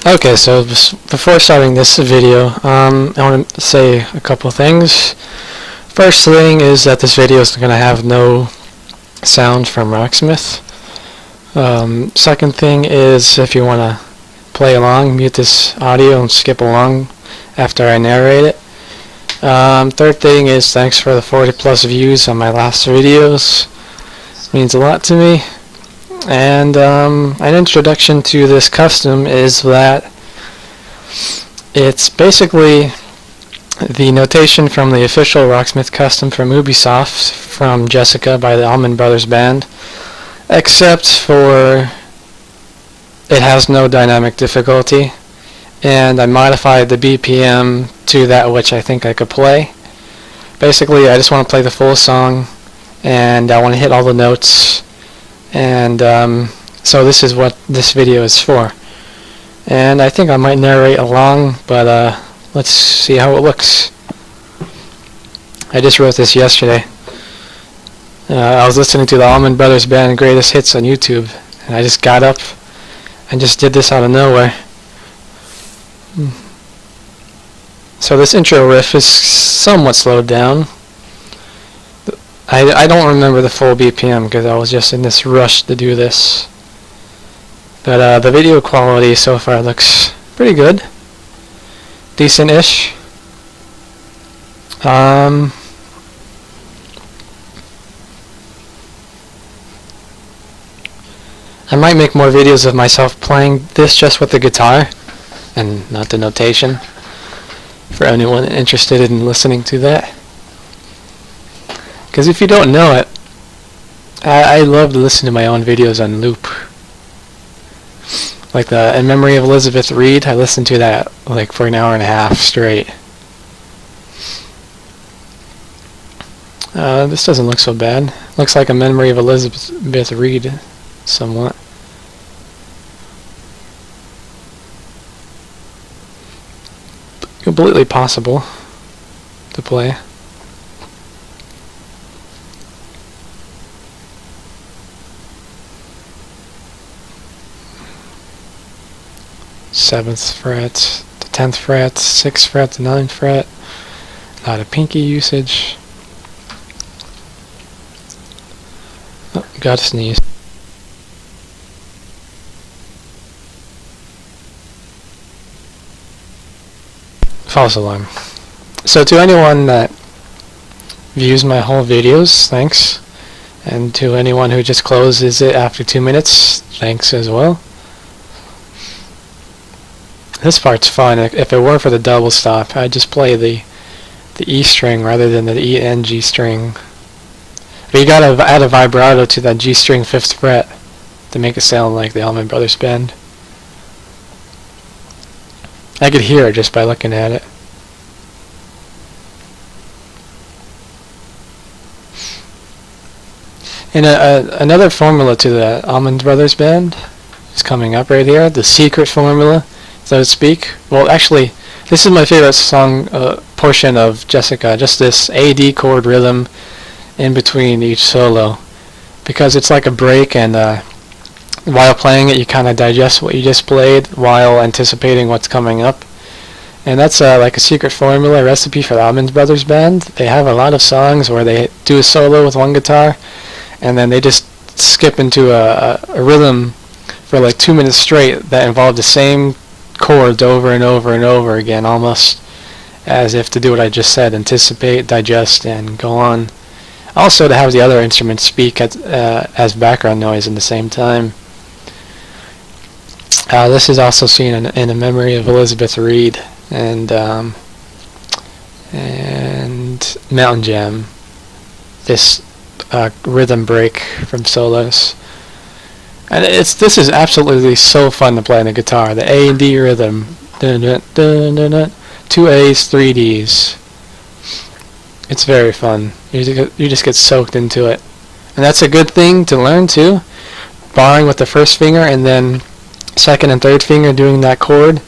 Okay, so before starting this video, I want to say a couple things. First thing is that this video is going to have no sound from Rocksmith. Second thing is, if you want to play along, mute this audio and skip along after I narrate it. Third thing is, thanks for the 40 plus views on my last videos. It means a lot to me. And an introduction to this custom is that it's basically the notation from the official Rocksmith custom from Ubisoft from Jessica by the Allman Brothers Band, except for it has no dynamic difficulty, and I modified the BPM to that which I think I could play. Basically, I just want to play the full song, and I want to hit all the notes. And so this is what this video is for. And I think I might narrate along, but let's see how it looks. I just wrote this yesterday. I was listening to the Allman Brothers Band Greatest Hits on YouTube, and I just got up and just did this out of nowhere. So this intro riff is somewhat slowed down. I don't remember the full BPM because I was just in this rush to do this. But the video quality so far looks pretty good. Decent-ish. I might make more videos of myself playing this just with the guitar and not the notation, for anyone interested in listening to that. Because if you don't know it, I love to listen to my own videos on loop. Like the In Memory of Elizabeth Reed, I listened to that like for an hour and a half straight. This doesn't look so bad. Looks like A Memory of Elizabeth Reed, somewhat. Completely possible to play. Seventh fret, the 10th fret, 6th fret, the 9th fret. A lot of pinky usage. Oh, gotta sneeze. False alarm. So to anyone that views my whole videos, thanks. And to anyone who just closes it after 2 minutes, thanks as well. This part's fun. If it weren't for the double stop, I'd just play the E string rather than the E and G string. But you gotta add a vibrato to that G string 5th fret to make it sound like the Allman Brothers Band. I could hear it just by looking at it. And another formula to the Allman Brothers Band is coming up right here. The secret formula, so to speak. Well, actually, this is my favorite song portion of Jessica, just this AD chord rhythm in between each solo, because it's like a break, and while playing it you kind of digest what you just played while anticipating what's coming up. And that's like a secret formula recipe for the Allman Brothers Band. They have a lot of songs where they do a solo with one guitar and then they just skip into a rhythm for like 2 minutes straight that involve the same chords over and over and over again, almost as if to do what I just said: anticipate, digest, and go on. Also to have the other instruments speak as background noise in the same time. This is also seen in A Memory of Elizabeth Reed and Mountain Jam. This rhythm break from solos. And this is absolutely so fun to play on the guitar. The A and D rhythm, dun, dun, dun, dun, dun. 2 A's, 3 D's. It's very fun. You just get soaked into it, and that's a good thing to learn too. Barring with the first finger and then second and third finger doing that chord,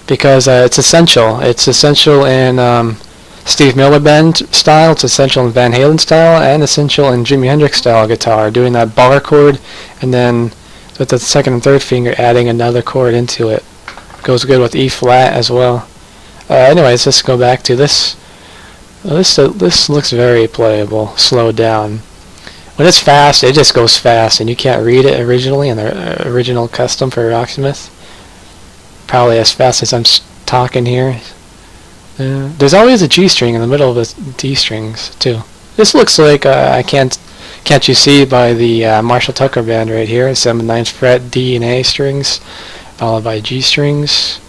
because it's essential. It's essential in Steve Miller Band style, it's essential in Van Halen style, and essential in Jimi Hendrix style guitar, doing that bar chord and then with the second and third finger adding another chord into it. Goes good with E flat as well. Anyways, let's go back to this. This looks very playable, slowed down. When it's fast, it just goes fast, and you can't read it originally in the original custom for Rocksmith. Probably as fast as I'm talking here. There's always a G string in the middle of the D strings too. This looks like can't you see by the Marshall Tucker band right here? 7th, 9th fret D and A strings, followed by G strings.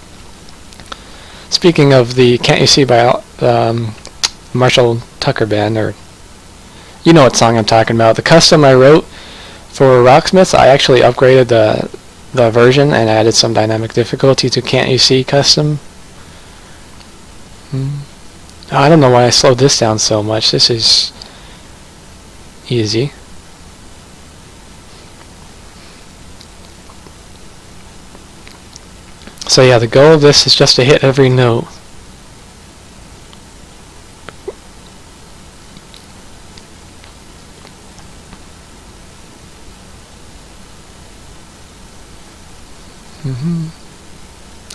Speaking of the can't you see by Marshall Tucker band, or you know what song I'm talking about. The custom I wrote for Rocksmith, I actually upgraded the version and added some dynamic difficulty to Can't You See custom. I don't know why I slowed this down so much. This is easy. So yeah, the goal of this is just to hit every note.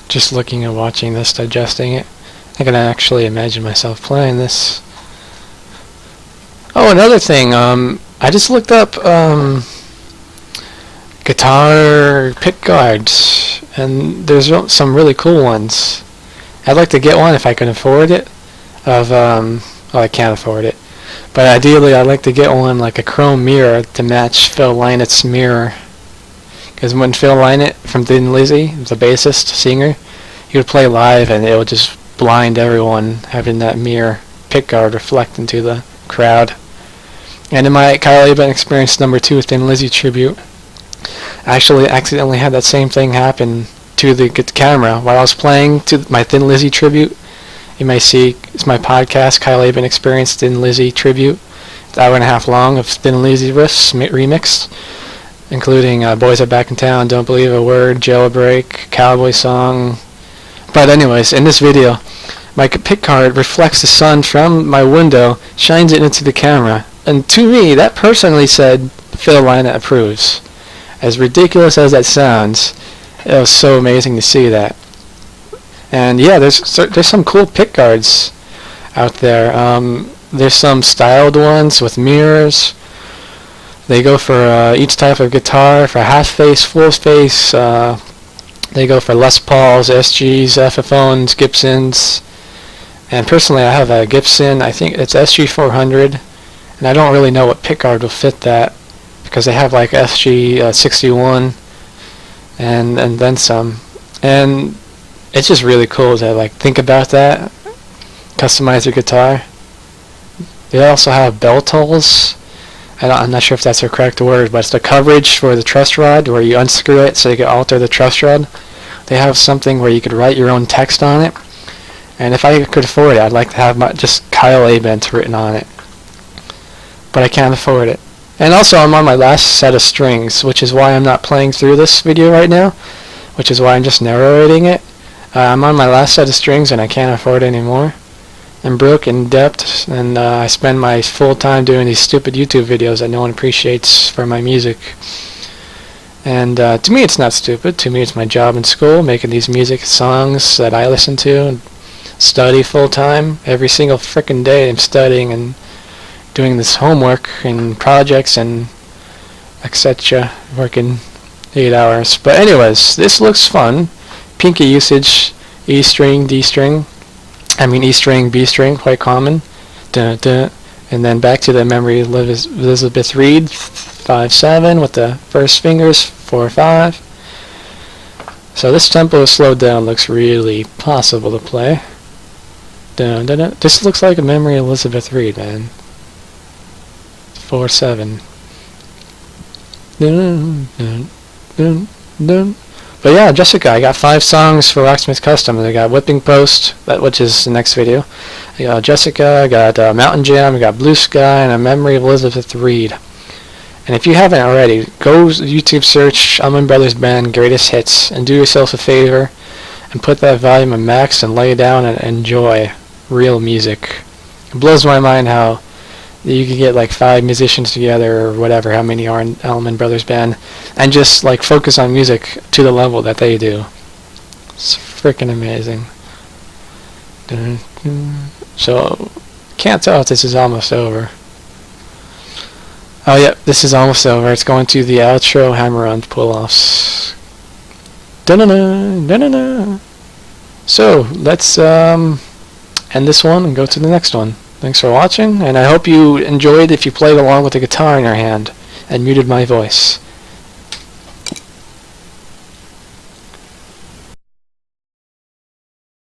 Just looking and watching this, digesting it. I can actually imagine myself playing this. Oh, another thing, I just looked up guitar pick guards, and there's some really cool ones. I'd like to get one if I can afford it. Well, I can't afford it, but ideally I'd like to get one like a chrome mirror to match Phil Lynott's mirror. Because when Phil Lynott from Thin Lizzy, the bassist, singer, he would play live and it would just blind everyone having that mirror pickguard reflect into the crowd. And in my Kyle Abent Experience number 2 Thin Lizzy tribute, I actually accidentally had that same thing happen to the camera while I was playing to my Thin Lizzy tribute. You may see it's my podcast, Kyle Abent Experience Thin Lizzy tribute. It's an hour and a half long of Thin Lizzy riffs remixed, including Boys Are Back in Town, Don't Believe a Word, Jailbreak, Cowboy Song. But anyways, in this video, my pickguard reflects the sun from my window, shines it into the camera, and to me, that personally said, Phil Lynott approves. As ridiculous as that sounds, it was so amazing to see that. And yeah, there's some cool pickguards out there. There's some styled ones with mirrors. They go for each type of guitar, for half face, full face. They go for Les Pauls, SGs, Epiphones, Gibsons. And personally, I have a Gibson. I think it's SG400, and I don't really know what pickguard will fit that because they have like SG61 and then some. And it's just really cool to like think about that, customize your guitar. They also have bell tolls. I'm not sure if that's the correct word, but it's the coverage for the truss rod where you unscrew it so you can alter the truss rod. They have something where you could write your own text on it. And if I could afford it, I'd like to have just Kyle Abent written on it. But I can't afford it. And also, I'm on my last set of strings, which is why I'm not playing through this video right now, which is why I'm just narrating it. I'm on my last set of strings and I can't afford it anymore. I'm broke in debt, and I spend my full time doing these stupid YouTube videos that no one appreciates for my music. And to me it's not stupid. To me it's my job in school, making these music songs that I listen to and study full time. Every single frickin' day I'm studying and doing this homework and projects and etc. Working 8 hours. But anyways, this looks fun. Pinky usage, E string, D string. E string, B string, quite common. Dun, dun. And then back to the memory Elizabeth Reed, 5/7 with the first fingers, 4/5. So this tempo is slowed down, looks really possible to play. Dun, dun, dun. This looks like a memory Elizabeth Reed, man. 4/7. Dun, dun, dun, dun. But yeah, Jessica, I got 5 songs for Rocksmith Custom. I got Whipping Post, which is the next video. I got Jessica, I got Mountain Jam, I got Blue Sky, and a memory of Elizabeth Reed. And if you haven't already, go YouTube search Allman Brothers Band Greatest Hits and do yourself a favor and put that volume on max and lay down and enjoy real music. It blows my mind how you can get like 5 musicians together or whatever, how many are in Allman Brothers Band, and just like focus on music to the level that they do. It's freaking amazing. So, can't tell if this is almost over. Oh yep, this is almost over. It's going to the outro hammer-on pull-offs. Da-na-na, so, let's end this one and go to the next one. Thanks for watching, and I hope you enjoyed if you played along with the guitar in your hand and muted my voice.